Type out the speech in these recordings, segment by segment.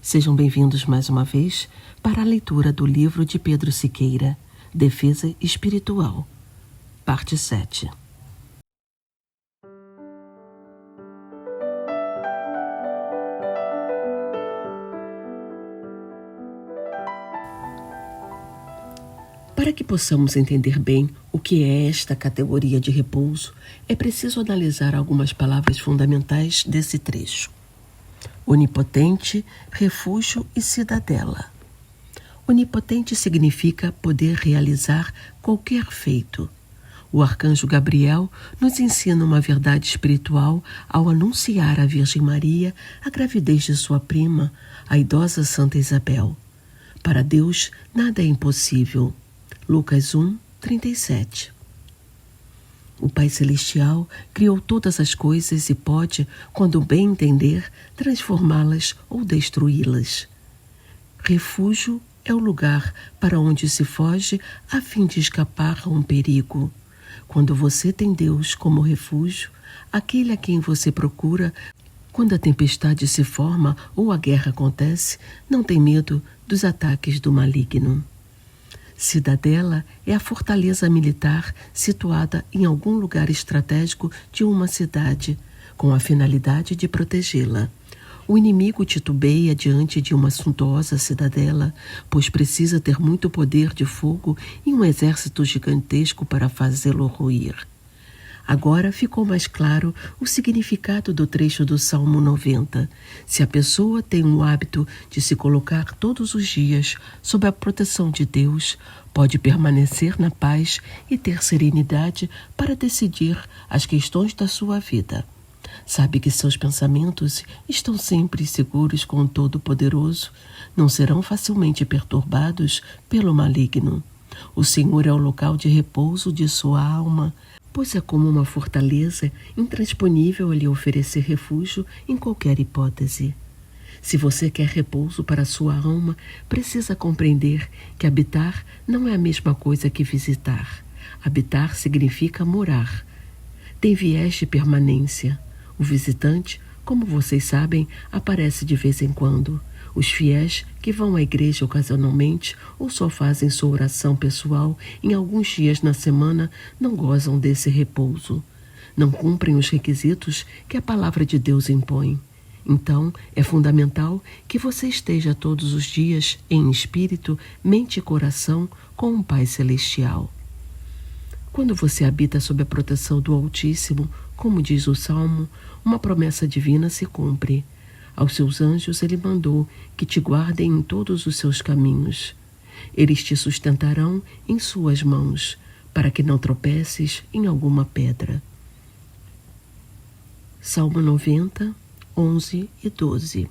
Sejam bem-vindos mais uma vez para a leitura do livro de Pedro Siqueira, Defesa Espiritual, parte 7. Para que possamos entender bem o que é esta categoria de repouso, é preciso analisar algumas palavras fundamentais desse trecho. Onipotente, refúgio e cidadela. Onipotente significa poder realizar qualquer feito. O arcanjo Gabriel nos ensina uma verdade espiritual ao anunciar à Virgem Maria a gravidez de sua prima, a idosa Santa Isabel. Para Deus, nada é impossível. Lucas 1, 37. O Pai Celestial criou todas as coisas e pode, quando bem entender, transformá-las ou destruí-las. Refúgio é o lugar para onde se foge a fim de escapar a um perigo. Quando você tem Deus como refúgio, aquele a quem você procura, quando a tempestade se forma ou a guerra acontece, não tem medo dos ataques do maligno. Cidadela é a fortaleza militar situada em algum lugar estratégico de uma cidade, com a finalidade de protegê-la. O inimigo titubeia diante de uma suntuosa cidadela, pois precisa ter muito poder de fogo e um exército gigantesco para fazê-lo ruir. Agora ficou mais claro o significado do trecho do Salmo 90. Se a pessoa tem o hábito de se colocar todos os dias sob a proteção de Deus, pode permanecer na paz e ter serenidade para decidir as questões da sua vida. Sabe que seus pensamentos estão sempre seguros com o Todo-Poderoso, não serão facilmente perturbados pelo maligno. O Senhor é o local de repouso de sua alma, pois é como uma fortaleza intransponível a lhe oferecer refúgio em qualquer hipótese. Se você quer repouso para sua alma, precisa compreender que habitar não é a mesma coisa que visitar. Habitar significa morar. Tem viés de permanência. O visitante, como vocês sabem, aparece de vez em quando. Os fiéis que vão à igreja ocasionalmente ou só fazem sua oração pessoal em alguns dias na semana não gozam desse repouso. Não cumprem os requisitos que a palavra de Deus impõe. Então, é fundamental que você esteja todos os dias em espírito, mente e coração com o Pai Celestial. Quando você habita sob a proteção do Altíssimo, como diz o Salmo, uma promessa divina se cumpre. Aos seus anjos ele mandou que te guardem em todos os seus caminhos. Eles te sustentarão em suas mãos, para que não tropeces em alguma pedra. Salmo 90, 11 e 12.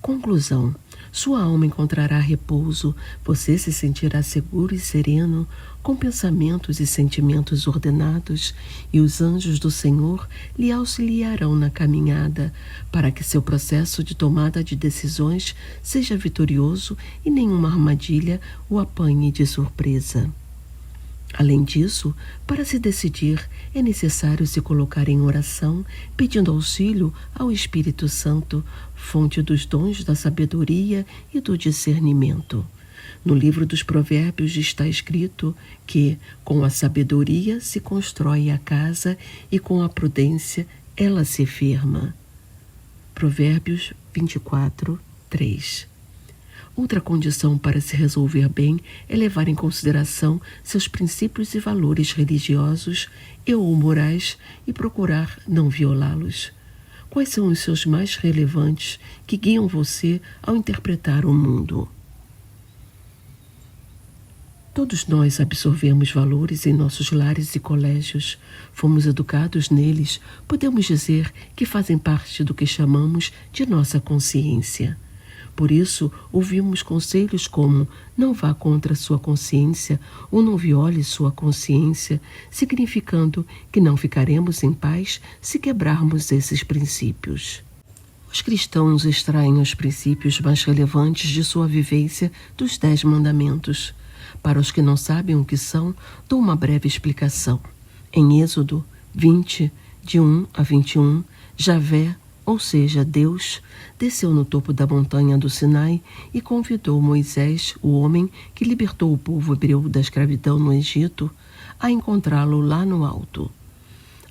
Conclusão. Sua alma encontrará repouso, você se sentirá seguro e sereno, com pensamentos e sentimentos ordenados, e os anjos do Senhor lhe auxiliarão na caminhada, para que seu processo de tomada de decisões seja vitorioso e nenhuma armadilha o apanhe de surpresa. Além disso, para se decidir, é necessário se colocar em oração, pedindo auxílio ao Espírito Santo, fonte dos dons da sabedoria e do discernimento. No livro dos Provérbios está escrito que, com a sabedoria se constrói a casa e com a prudência ela se firma. Provérbios 24, 3. Outra condição para se resolver bem é levar em consideração seus princípios e valores religiosos e ou morais e procurar não violá-los. Quais são os seus mais relevantes que guiam você ao interpretar o mundo? Todos nós absorvemos valores em nossos lares e colégios. Fomos educados neles, podemos dizer que fazem parte do que chamamos de nossa consciência. Por isso, ouvimos conselhos como não vá contra sua consciência ou não viole sua consciência, significando que não ficaremos em paz se quebrarmos esses princípios. Os cristãos extraem os princípios mais relevantes de sua vivência dos 10 mandamentos. Para os que não sabem o que são, dou uma breve explicação. Em Êxodo 20, de 1 a 21, Javé ou seja, Deus, desceu no topo da montanha do Sinai e convidou Moisés, o homem que libertou o povo hebreu da escravidão no Egito, a encontrá-lo lá no alto.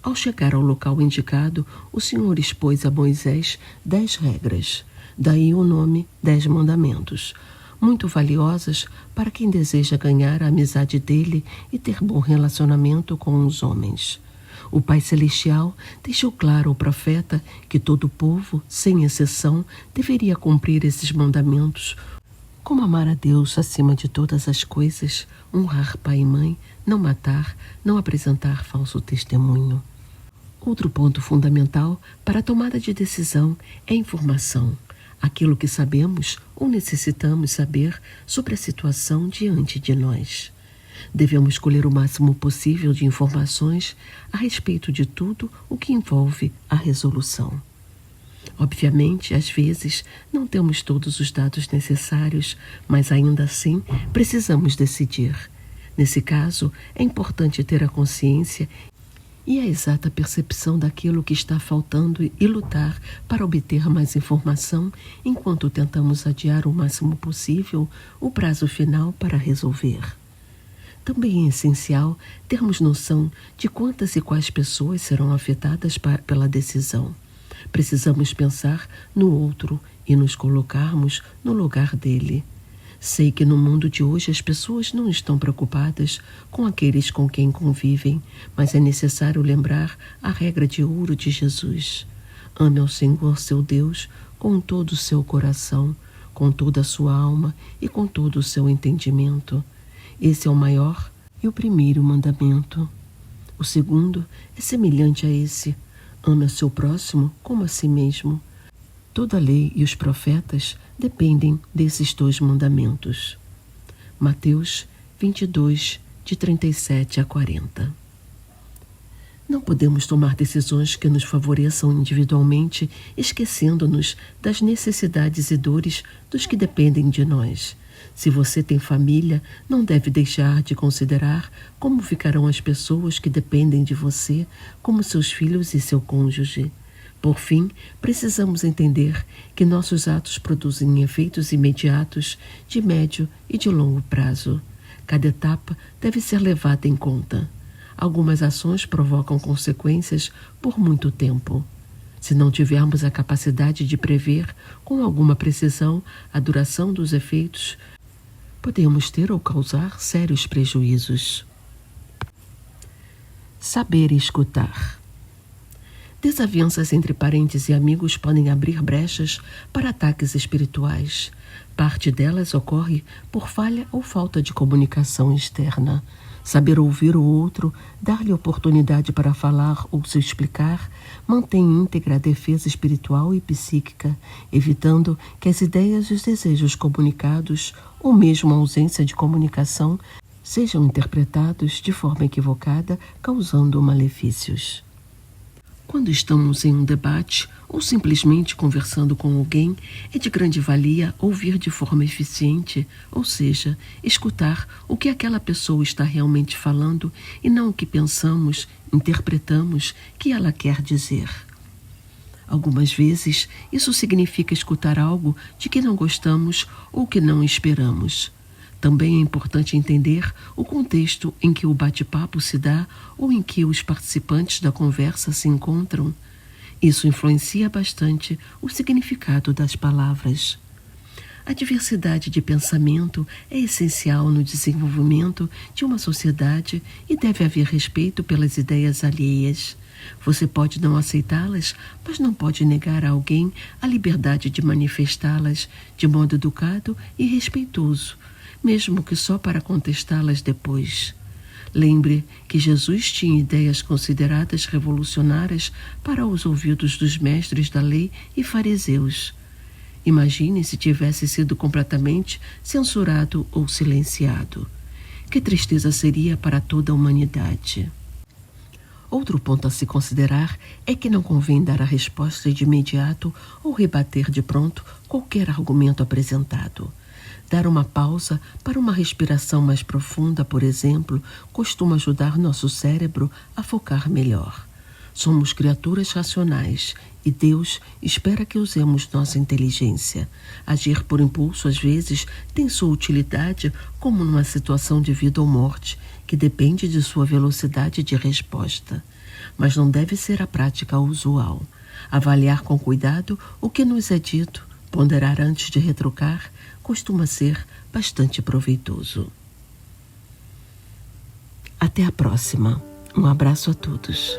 Ao chegar ao local indicado, o Senhor expôs a Moisés 10 regras, daí o nome 10 mandamentos, muito valiosas para quem deseja ganhar a amizade dele e ter bom relacionamento com os homens. O Pai Celestial deixou claro ao profeta que todo o povo, sem exceção, deveria cumprir esses mandamentos, como amar a Deus acima de todas as coisas, honrar pai e mãe, não matar, não apresentar falso testemunho. Outro ponto fundamental para a tomada de decisão é a informação, aquilo que sabemos ou necessitamos saber sobre a situação diante de nós. Devemos escolher o máximo possível de informações a respeito de tudo o que envolve a resolução. Obviamente, às vezes, não temos todos os dados necessários, mas ainda assim precisamos decidir. Nesse caso, é importante ter a consciência e a exata percepção daquilo que está faltando e lutar para obter mais informação enquanto tentamos adiar o máximo possível o prazo final para resolver. Também é essencial termos noção de quantas e quais pessoas serão afetadas pela decisão. Precisamos pensar no outro e nos colocarmos no lugar dele. Sei que no mundo de hoje as pessoas não estão preocupadas com aqueles com quem convivem, mas é necessário lembrar a regra de ouro de Jesus. Ame ao Senhor seu Deus com todo o seu coração, com toda a sua alma e com todo o seu entendimento. Esse é o maior e o primeiro mandamento. O segundo é semelhante a esse: ame ao seu próximo como a si mesmo. Toda a lei e os profetas dependem desses 2 mandamentos. Mateus 22, de 37 a 40. Não podemos tomar decisões que nos favoreçam individualmente, esquecendo-nos das necessidades e dores dos que dependem de nós. Se você tem família, não deve deixar de considerar como ficarão as pessoas que dependem de você, como seus filhos e seu cônjuge. Por fim, precisamos entender que nossos atos produzem efeitos imediatos, de médio e de longo prazo. Cada etapa deve ser levada em conta. Algumas ações provocam consequências por muito tempo. Se não tivermos a capacidade de prever com alguma precisão a duração dos efeitos, podemos ter ou causar sérios prejuízos. Saber escutar. Desavenças entre parentes e amigos podem abrir brechas para ataques espirituais. Parte delas ocorre por falha ou falta de comunicação externa. Saber ouvir o outro, dar-lhe oportunidade para falar ou se explicar, mantém íntegra a defesa espiritual e psíquica, evitando que as ideias e os desejos comunicados, ou mesmo a ausência de comunicação, sejam interpretados de forma equivocada, causando malefícios. Quando estamos em um debate ou simplesmente conversando com alguém, é de grande valia ouvir de forma eficiente, ou seja, escutar o que aquela pessoa está realmente falando e não o que pensamos, interpretamos que ela quer dizer. Algumas vezes, isso significa escutar algo de que não gostamos ou que não esperamos. Também é importante entender o contexto em que o bate-papo se dá ou em que os participantes da conversa se encontram. Isso influencia bastante o significado das palavras. A diversidade de pensamento é essencial no desenvolvimento de uma sociedade e deve haver respeito pelas ideias alheias. Você pode não aceitá-las, mas não pode negar a alguém a liberdade de manifestá-las de modo educado e respeitoso, mesmo que só para contestá-las depois. Lembre que Jesus tinha ideias consideradas revolucionárias para os ouvidos dos mestres da lei e fariseus. Imagine se tivesse sido completamente censurado ou silenciado. Que tristeza seria para toda a humanidade. Outro ponto a se considerar é que não convém dar a resposta de imediato ou rebater de pronto qualquer argumento apresentado. Dar uma pausa para uma respiração mais profunda, por exemplo, costuma ajudar nosso cérebro a focar melhor. Somos criaturas racionais e Deus espera que usemos nossa inteligência. Agir por impulso, às vezes, tem sua utilidade, como numa situação de vida ou morte, que depende de sua velocidade de resposta. Mas não deve ser a prática usual. Avaliar com cuidado o que nos é dito, ponderar antes de retrucar, costuma ser bastante proveitoso. Até a próxima. Um abraço a todos.